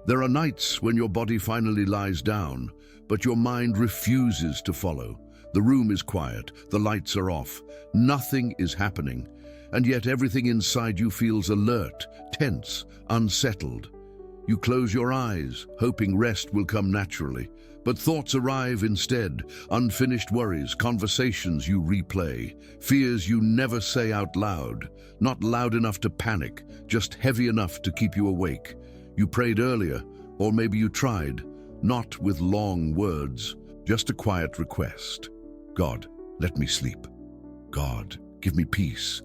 There are nights when your body finally lies down, but your mind refuses to follow. The room is quiet, the lights are off, nothing is happening, and yet everything inside you feels alert, tense, unsettled. You close your eyes, hoping rest will come naturally, but thoughts arrive instead, unfinished worries, conversations you replay, fears you never say out loud, not loud enough to panic, just heavy enough to keep you awake. You prayed earlier, or maybe you tried, not with long words, just a quiet request. God, let me sleep. God, give me peace.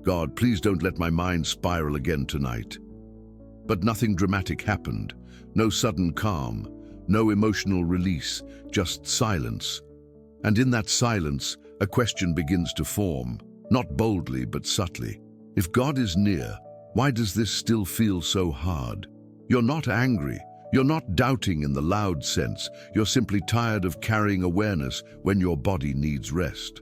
God, please don't let my mind spiral again tonight. But nothing dramatic happened. No sudden calm, no emotional release, just silence. And in that silence, a question begins to form, not boldly but subtly. If God is near, why does this still feel so hard? You're not angry. You're not doubting in the loud sense. You're simply tired of carrying awareness when your body needs rest.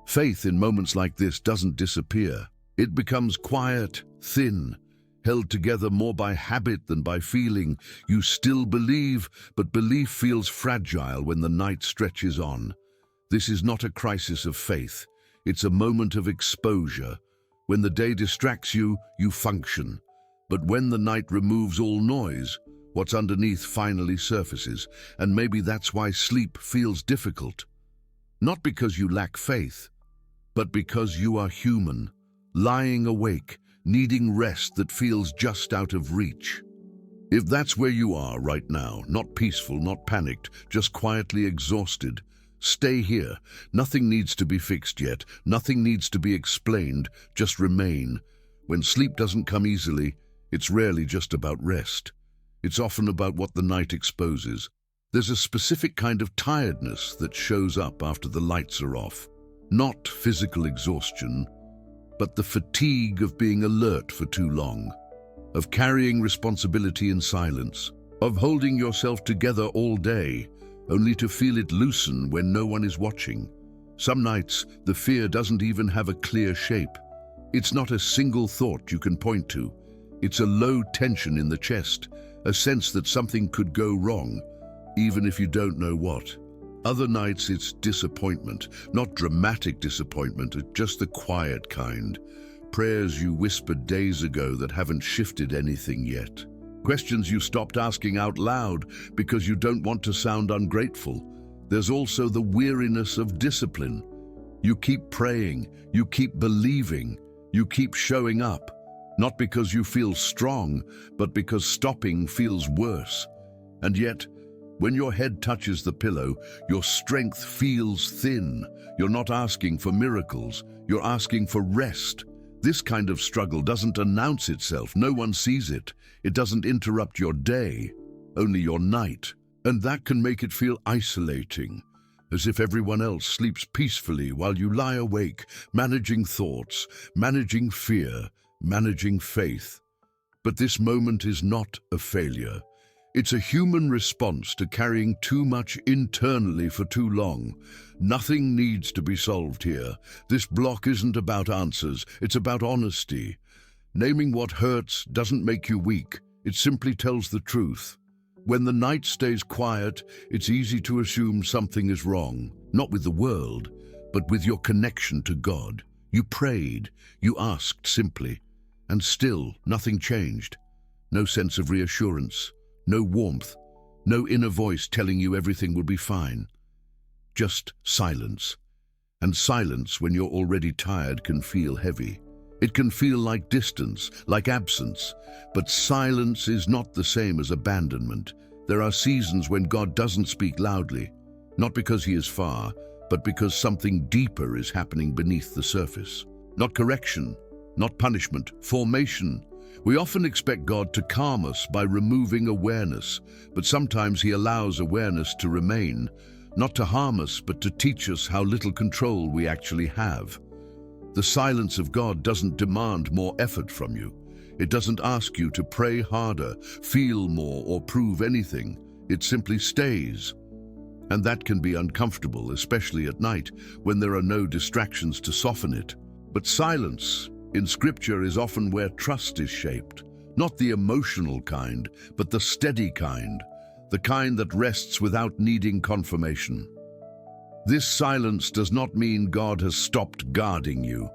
Faith in moments like this doesn't disappear. It becomes quiet, thin, held together more by habit than by feeling. You still believe, but belief feels fragile when the night stretches on. This is not a crisis of faith. It's a moment of exposure. When the day distracts you, you function. But when the night removes all noise, what's underneath finally surfaces, and maybe that's why sleep feels difficult. Not because you lack faith, but because you are human, lying awake, needing rest that feels just out of reach. If that's where you are right now, not peaceful, not panicked, just quietly exhausted, stay here. Nothing needs to be fixed yet, nothing needs to be explained, just remain. When sleep doesn't come easily, it's rarely just about rest. It's often about what the night exposes. There's a specific kind of tiredness that shows up after the lights are off. Not physical exhaustion, but the fatigue of being alert for too long, of carrying responsibility in silence, of holding yourself together all day, only to feel it loosen when no one is watching. Some nights, the fear doesn't even have a clear shape. It's not a single thought you can point to. It's a low tension in the chest, a sense that something could go wrong, even if you don't know what. Other nights it's disappointment, not dramatic disappointment, just the quiet kind. Prayers you whispered days ago that haven't shifted anything yet. Questions you stopped asking out loud because you don't want to sound ungrateful. There's also the weariness of discipline. You keep praying, you keep believing, you keep showing up. Not because you feel strong, but because stopping feels worse. And yet, when your head touches the pillow, your strength feels thin. You're not asking for miracles, you're asking for rest. This kind of struggle doesn't announce itself, no one sees it. It doesn't interrupt your day, only your night. And that can make it feel isolating, as if everyone else sleeps peacefully while you lie awake, managing thoughts, managing fear, managing faith. But this moment is not a failure. It's a human response to carrying too much internally for too long. Nothing needs to be solved here. This block isn't about answers, it's about honesty. Naming what hurts doesn't make you weak, it simply tells the truth. When the night stays quiet, it's easy to assume something is wrong, not with the world, but with your connection to God. You prayed, you asked simply, and still nothing changed. No sense of reassurance, no warmth, no inner voice telling you everything will be fine. Just silence. And silence, when you're already tired, can feel heavy. It can feel like distance, like absence. But silence is not the same as abandonment. There are seasons when God doesn't speak loudly, not because he is far, but because something deeper is happening beneath the surface. Not correction, not punishment, formation. We often expect God to calm us by removing awareness, but sometimes he allows awareness to remain, not to harm us, but to teach us how little control we actually have. The silence of God doesn't demand more effort from you. It doesn't ask you to pray harder, feel more, or prove anything. It simply stays. And that can be uncomfortable, especially at night, when there are no distractions to soften it. But silence in Scripture is often where trust is shaped, Not the emotional kind, but the steady kind, the kind that rests without needing confirmation. This silence does not mean God has stopped guarding you.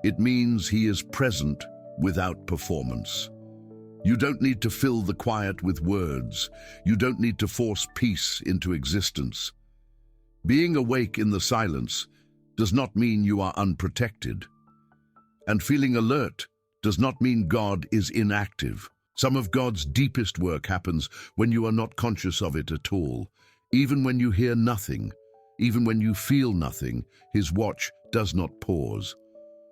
It means He is present without performance. You don't need to fill the quiet with words. You don't need to force peace into existence. Being awake in the silence does not mean you are unprotected. And feeling alert does not mean God is inactive. Some of God's deepest work happens when you are not conscious of it at all. Even when you hear nothing, even when you feel nothing, His watch does not pause.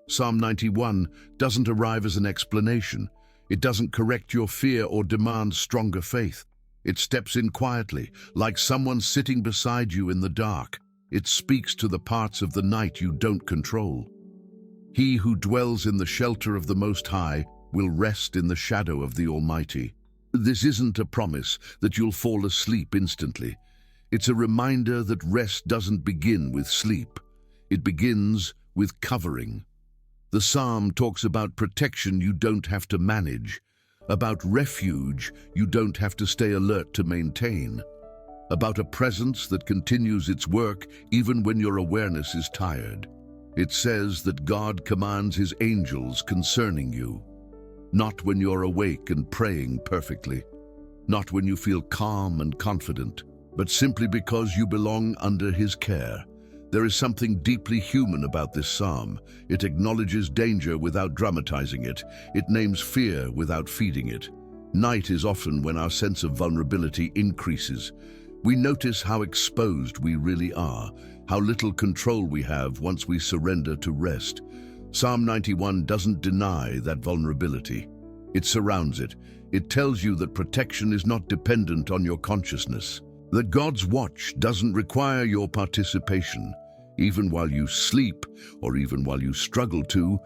Psalm 91 doesn't arrive as an explanation. It doesn't correct your fear or demand stronger faith. It steps in quietly, like someone sitting beside you in the dark. It speaks to the parts of the night you don't control. He who dwells in the shelter of the Most High will rest in the shadow of the Almighty. This isn't a promise that you'll fall asleep instantly. It's a reminder that rest doesn't begin with sleep. It begins with covering. The psalm talks about protection you don't have to manage, about refuge you don't have to stay alert to maintain, about a presence that continues its work even when your awareness is tired. It says that God commands His angels concerning you, not when you're awake and praying perfectly, not when you feel calm and confident, but simply because you belong under His care. There is something deeply human about this psalm. It acknowledges danger without dramatizing it. It names fear without feeding it. Night is often when our sense of vulnerability increases. We notice how exposed we really are, how little control we have once we surrender to rest. Psalm 91 doesn't deny that vulnerability. It surrounds it. It tells you that protection is not dependent on your consciousness, that God's watch doesn't require your participation. Even while you sleep, or even while you struggle to,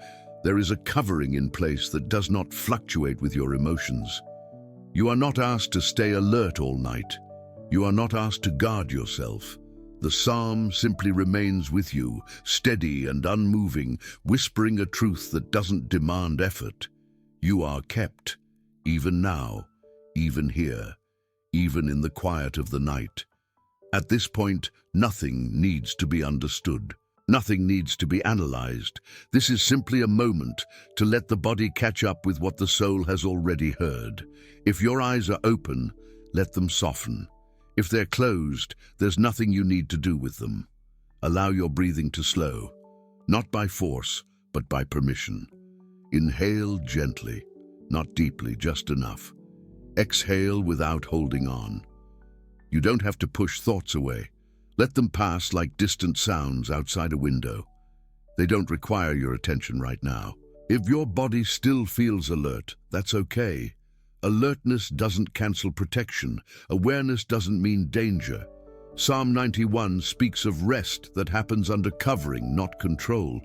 there is a covering in place that does not fluctuate with your emotions. You are not asked to stay alert all night. You are not asked to guard yourself. The psalm simply remains with you, steady and unmoving, whispering a truth that doesn't demand effort. You are kept, even now, even here, even in the quiet of the night. At this point, nothing needs to be understood. Nothing needs to be analyzed. This is simply a moment to let the body catch up with what the soul has already heard. If your eyes are open, let them soften. If they're closed, there's nothing you need to do with them. Allow your breathing to slow, not by force, but by permission. Inhale gently, not deeply, just enough. Exhale without holding on. You don't have to push thoughts away. Let them pass like distant sounds outside a window. They don't require your attention right now. If your body still feels alert, that's okay. Alertness doesn't cancel protection. Awareness doesn't mean danger. Psalm 91 speaks of rest that happens under covering, not control.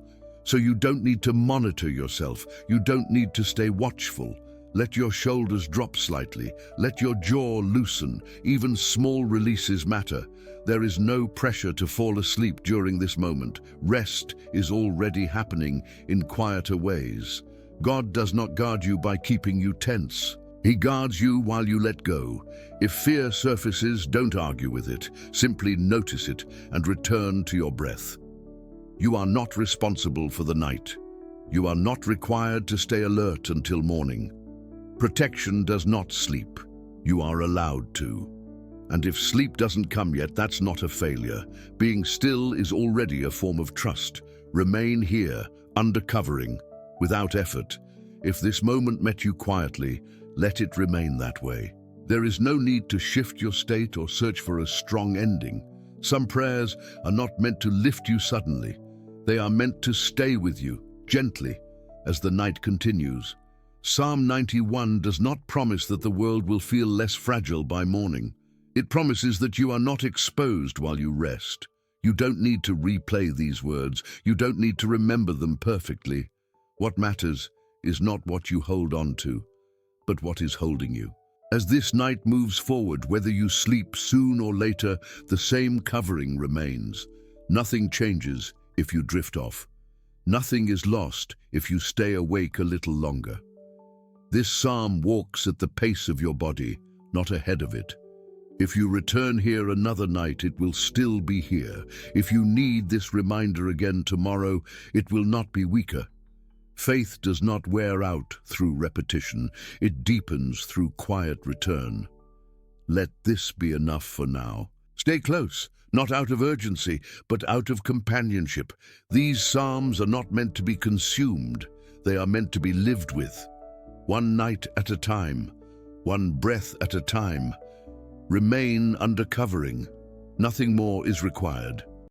So you don't need to monitor yourself. You don't need to stay watchful. Let your shoulders drop slightly. Let your jaw loosen. Even small releases matter. There is no pressure to fall asleep during this moment. Rest is already happening in quieter ways. God does not guard you by keeping you tense. He guards you while you let go. If fear surfaces, don't argue with it. Simply notice it and return to your breath. You are not responsible for the night. You are not required to stay alert until morning. Protection does not sleep. You are allowed to. And if sleep doesn't come yet, that's not a failure. Being still is already a form of trust. Remain here, under covering, without effort. If this moment met you quietly, let it remain that way. There is no need to shift your state or search for a strong ending. Some prayers are not meant to lift you suddenly. They are meant to stay with you, gently, as the night continues. Psalm 91 does not promise that the world will feel less fragile by morning. It promises that you are not exposed while you rest. You don't need to replay these words. You don't need to remember them perfectly. What matters is not what you hold on to, but what is holding you. As this night moves forward, whether you sleep soon or later, the same covering remains. Nothing changes if you drift off. Nothing is lost if you stay awake a little longer. This psalm walks at the pace of your body, not ahead of it. If you return here another night, it will still be here. If you need this reminder again tomorrow, it will not be weaker. Faith does not wear out through repetition. It deepens through quiet return. Let this be enough for now. Stay close, not out of urgency, but out of companionship. These psalms are not meant to be consumed. They are meant to be lived with. One night at a time, one breath at a time. Remain under covering. Nothing more is required.